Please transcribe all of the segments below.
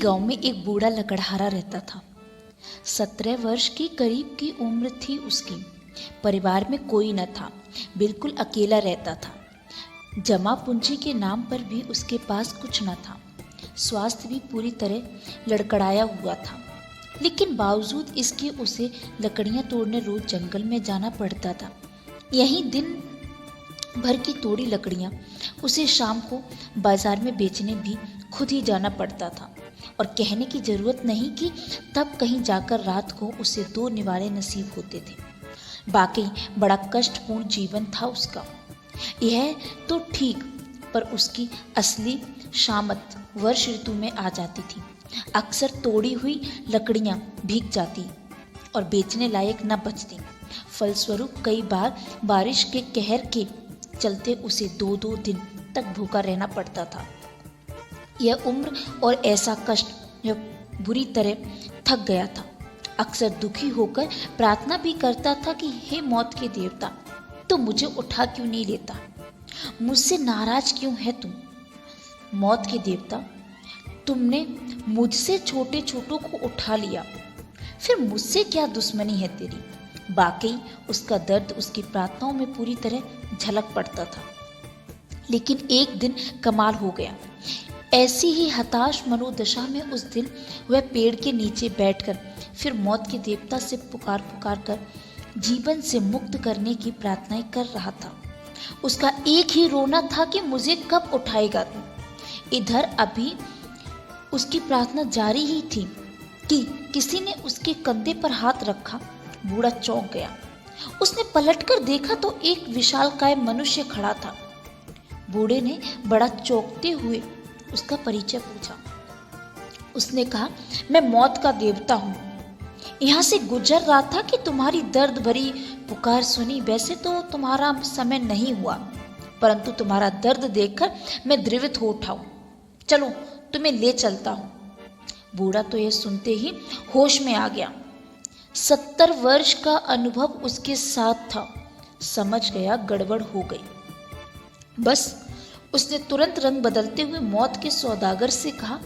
गांव में एक बूढ़ा लकड़हारा रहता था। 17 वर्ष की करीब की उम्र थी उसकी। परिवार में कोई न था, बिल्कुल अकेला रहता था। जमा पूंजी के नाम पर भी उसके पास कुछ न था। स्वास्थ्य भी पूरी तरह लड़खड़ाया हुआ था, लेकिन बावजूद इसके उसे लकड़ियां तोड़ने रोज जंगल में जाना पड़ता था। यहीं दिन भर की तोड़ी लकड़ियां उसे शाम को बाजार में बेचने भी खुद ही जाना पड़ता था। और कहने की जरूरत नहीं कि तब कहीं जाकर रात को उसे 2 निवाले नसीब होते थे। बाकी बड़ा कष्टपूर्ण जीवन था उसका। यह तो ठीक, पर उसकी असली शामत वर्ष ऋतु में आ जाती थी। अक्सर तोड़ी हुई लकड़ियां भीग जाती और बेचने लायक न बचती। फलस्वरूप कई बार बारिश के कहर के चलते उसे 2-2 दिन तक भूखा रहना पड़ता था। यह उम्र और ऐसा कष्ट, यह बुरी तरह थक गया था। अक्सर दुखी होकर प्रार्थना भी करता था कि हे मौत के देवता, तुम मुझे उठा क्यों नहीं लेता? मुझसे नाराज क्यों है तुम? मौत के देवता, तुमने मुझसे छोटे छोटों को उठा लिया, फिर मुझसे क्या दुश्मनी है तेरी? वाकई उसका दर्द उसकी प्रार्थनाओं में पूरी तरह झलक पड़ता था। लेकिन एक दिन कमाल हो गया। ऐसी ही हताश मनोदशा में उस दिन वह पेड़ के नीचे बैठकर फिर मौत के देवता से पुकार कर जीवन से मुक्त करने की प्रार्थनाएं कर रहा था। उसका एक ही रोना था कि मुझे कब उठाएगा तू? इधर अभी उसकी प्रार्थना जारी ही थी कि किसी ने उसके कंधे पर हाथ रखा। बूढ़ा चौंक गया। उसने पलटकर देखा तो एक विशालकाय मनुष्य खड़ा था। बूढ़े ने बड़ा चौंकते हुए उसका परिचय पूछा। उसने कहा, मैं मौत का देवता हूँ। यहाँ से गुजर रहा था कि तुम्हारी दर्द भरी पुकार सुनी। वैसे तो तुम्हारा समय नहीं हुआ, परंतु तुम्हारा दर्द देखकर मैं द्रवित हो उठा हूँ। चलो तुम्हें ले चलता हूँ। बूढ़ा तो यह सुनते ही होश में आ गया। 70 वर्ष का अनुभव उसके साथ था। समझ गया गड़बड़ हो गई। बस उसने तुरंत रंग बदलते हुए मौत के सौदागर से कहा,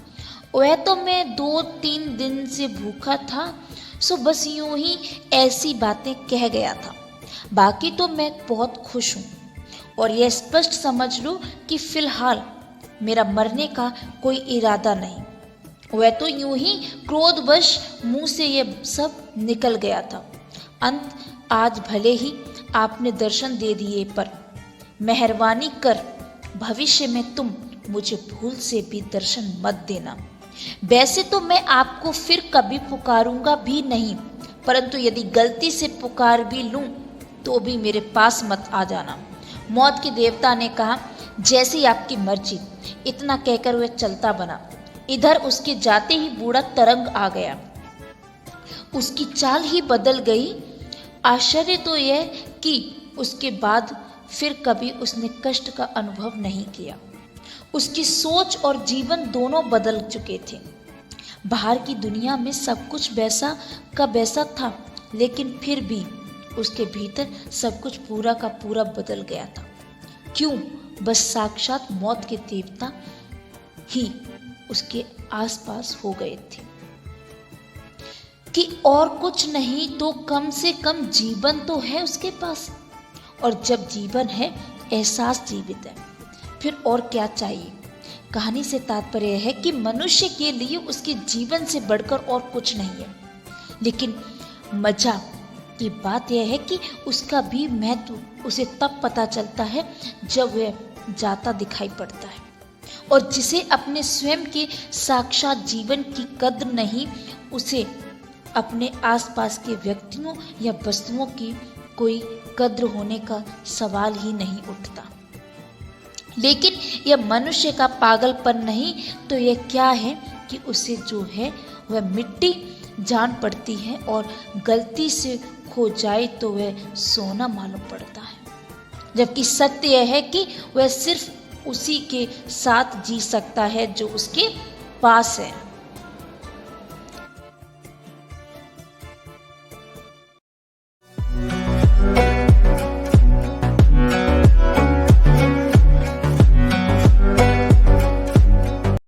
वह तो मैं 2-3 दिन से भूखा था, सो बस यूं ही ऐसी बातें कह गया था। बाकी तो मैं बहुत खुश हूँ और यह स्पष्ट समझ लो कि फिलहाल मेरा मरने का कोई इरादा नहीं। वह तो यूं ही क्रोधवश मुंह से यह सब निकल गया था। अंत आज भले ही आपने दर्शन दे दिए, पर मेहरबानी कर भविष्य में तुम मुझे भूल से भी दर्शन मत देना। वैसे तो मैं आपको फिर कभी पुकारूंगा भी नहीं, परंतु यदि गलती से पुकार भी लूं तो भी मेरे पास मत आ जाना। मौत के देवता ने कहा, जैसी आपकी मर्जी। इतना कहकर वह चलता बना। इधर उसके जाते ही बूढ़ा तरंग आ गया। उसकी चाल ही बदल गई। आश्चर्य तो यह कि उसके बाद फिर कभी उसने कष्ट का अनुभव नहीं किया। उसकी सोच और जीवन दोनों बदल चुके थे। बाहर की दुनिया में सब कुछ वैसा का वैसा था, लेकिन फिर भी उसके भीतर सब कुछ पूरा का पूरा बदल गया था। क्यों? बस साक्षात मौत के देवता ही उसके आसपास हो गए थे कि और कुछ नहीं तो कम से कम जीवन तो है उसके पास। और जब जीवन है, एहसास जीवित है, फिर और क्या चाहिए? कहानी से तात्पर्य है कि मनुष्य के लिए उसके जीवन से बढ़कर और कुछ नहीं है। लेकिन मजा की बात यह है कि उसका भी महत्व उसे तब पता चलता है जब वह जाता दिखाई पड़ता है। और जिसे अपने स्वयं के साक्षात जीवन की कद्र नहीं, उसे अपने आसपास के व्यक्तियों या वस्तुओं की कोई कद्र होने का सवाल ही नहीं उठता। लेकिन यह मनुष्य का पागलपन नहीं तो यह क्या है कि उसे जो है वह मिट्टी जान पड़ती है, और गलती से खो जाए तो वह सोना मालूम पड़ता है। जबकि सत्य यह है कि वह सिर्फ उसी के साथ जी सकता है जो उसके पास है।